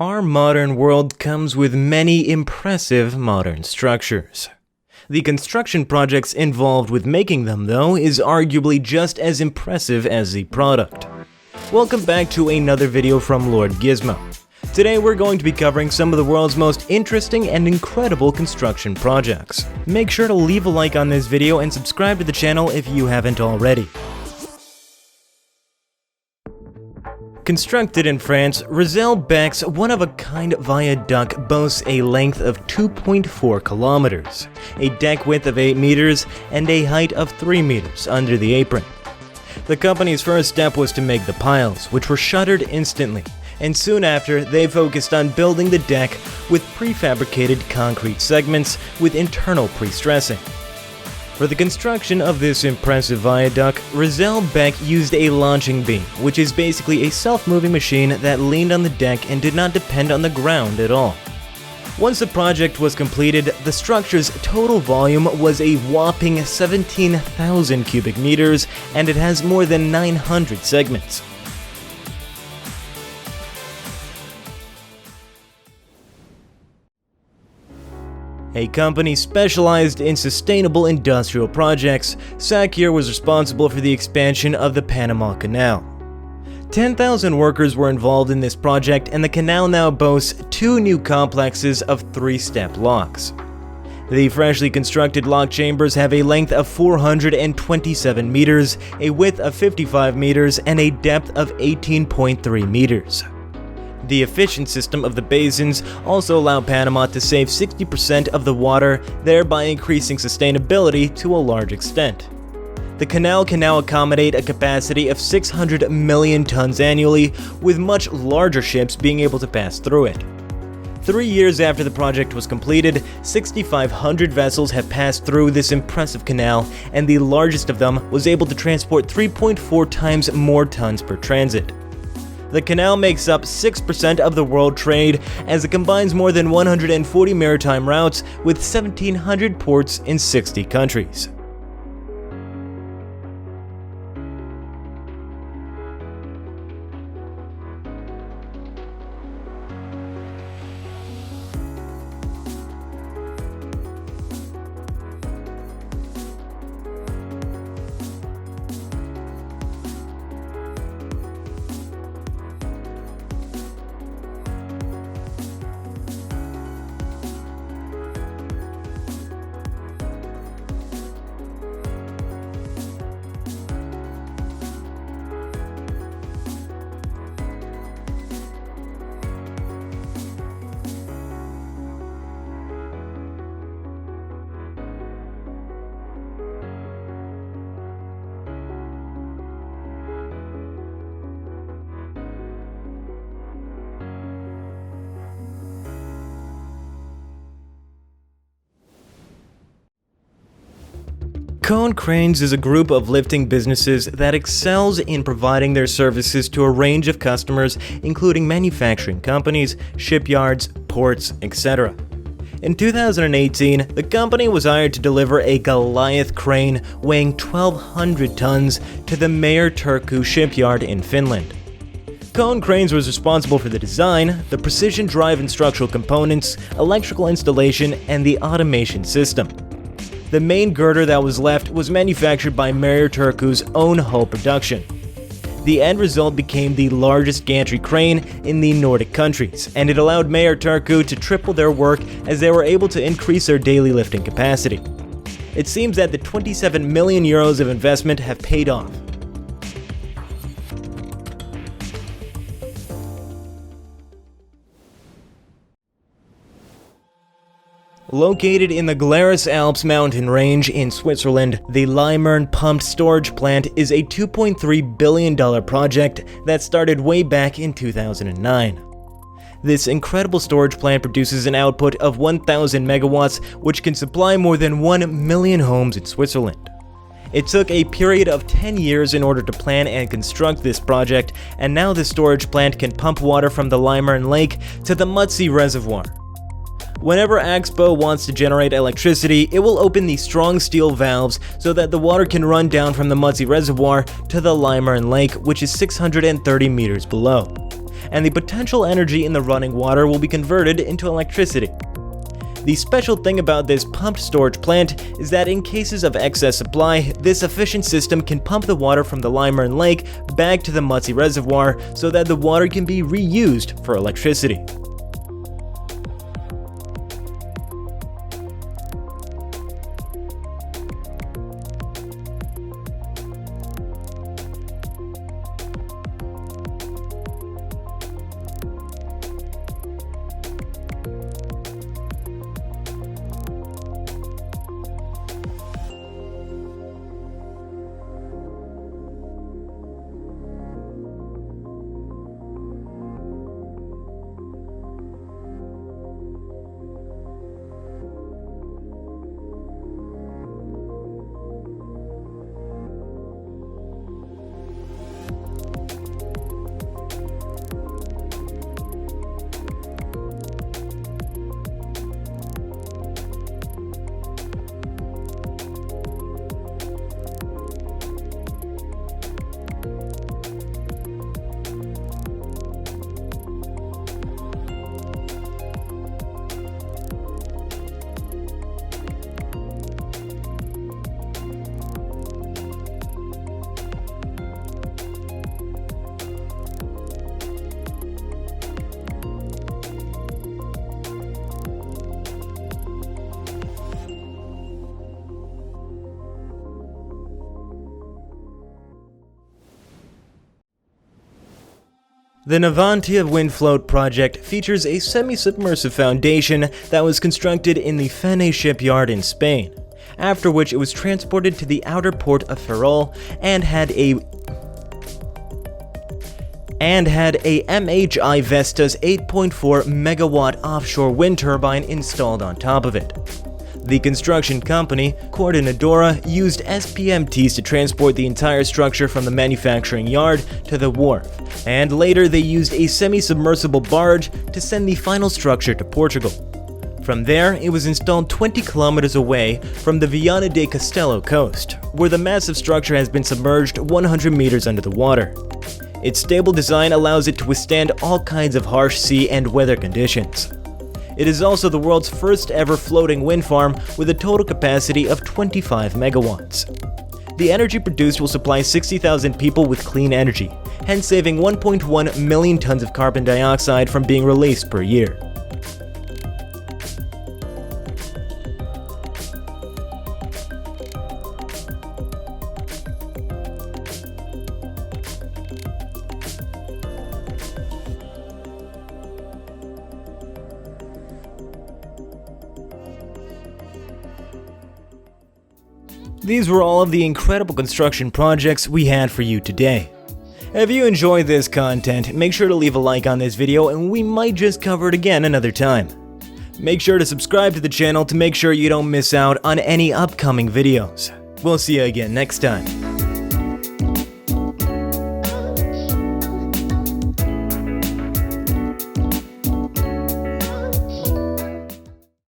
Our modern world comes with many impressive modern structures. The construction projects involved with making them, though, is arguably just as impressive as the product. Welcome back to another video from Lord Gizmo. Today we're going to be covering some of the world's most interesting and incredible construction projects. Make sure to leave a like on this video and subscribe to the channel if you haven't already. Constructed in France, Razel Bec's one-of-a-kind viaduct boasts a length of 2.4 kilometers, a deck width of 8 meters, and a height of 3 meters under the apron. The company's first step was to make the piles, which were shuttered instantly, and soon after, they focused on building the deck with prefabricated concrete segments with internal pre-stressing. For the construction of this impressive viaduct, Razel Bec used a launching beam, which is basically a self-moving machine that leaned on the deck and did not depend on the ground at all. Once the project was completed, the structure's total volume was a whopping 17,000 cubic meters, and it has more than 900 segments. A company specialized in sustainable industrial projects, Sacyr was responsible for the expansion of the Panama Canal. 10,000 workers were involved in this project, and the canal now boasts 2 new complexes of 3-step locks. The freshly constructed lock chambers have a length of 427 meters, a width of 55 meters, and a depth of 18.3 meters. The efficient system of the basins also allow Panama to save 60% of the water, thereby increasing sustainability to a large extent. The canal can now accommodate a capacity of 600 million tons annually, with much larger ships being able to pass through it. 3 years after the project was completed, 6,500 vessels have passed through this impressive canal, and the largest of them was able to transport 3.4 times more tons per transit. The canal makes up 6% of the world trade, as it combines more than 140 maritime routes with 1,700 ports in 60 countries. Konecranes is a group of lifting businesses that excels in providing their services to a range of customers, including manufacturing companies, shipyards, ports, etc. In 2018, the company was hired to deliver a Goliath crane weighing 1,200 tons to the Turku shipyard in Finland. Konecranes was responsible for the design, the precision drive and structural components, electrical installation, and the automation system. The main girder that was left was manufactured by Turku's own hull production. The end result became the largest gantry crane in the Nordic countries, and it allowed Turku to triple their work as they were able to increase their daily lifting capacity. It seems that the 27 million euros of investment have paid off. Located in the Glarus Alps mountain range in Switzerland, the Limmern pumped storage plant is a $2.3 billion project that started way back in 2009. This incredible storage plant produces an output of 1,000 megawatts, which can supply more than 1 million homes in Switzerland. It took a period of 10 years in order to plan and construct this project, and now the storage plant can pump water from the Limmern Lake to the Mutzi Reservoir. Whenever AXPO wants to generate electricity, it will open these strong steel valves so that the water can run down from the Mutzi Reservoir to the Limmern Lake, which is 630 meters below. and the potential energy in the running water will be converted into electricity. The special thing about this pumped storage plant is that in cases of excess supply, this efficient system can pump the water from the Limmern Lake back to the Mutsi Reservoir so that the water can be reused for electricity. The Navantia Windfloat project features a semi-submersive foundation that was constructed in the Fene shipyard in Spain, after which it was transported to the outer port of Ferrol and had a MHI Vesta's 8.4 megawatt offshore wind turbine installed on top of it. The construction company, Coordinadora, used SPMTs to transport the entire structure from the manufacturing yard to the wharf, and later they used a semi-submersible barge to send the final structure to Portugal. From there, it was installed 20 kilometers away from the Viana de Castelo coast, where the massive structure has been submerged 100 meters under the water. Its stable design allows it to withstand all kinds of harsh sea and weather conditions. It is also the world's first ever floating wind farm with a total capacity of 25 megawatts. The energy produced will supply 60,000 people with clean energy, hence saving 1.1 million tons of carbon dioxide from being released per year. These were all of the incredible construction projects we had for you today. If you enjoyed this content, make sure to leave a like on this video and we might just cover it again another time. Make sure to subscribe to the channel to make sure you don't miss out on any upcoming videos. We'll see you again next time.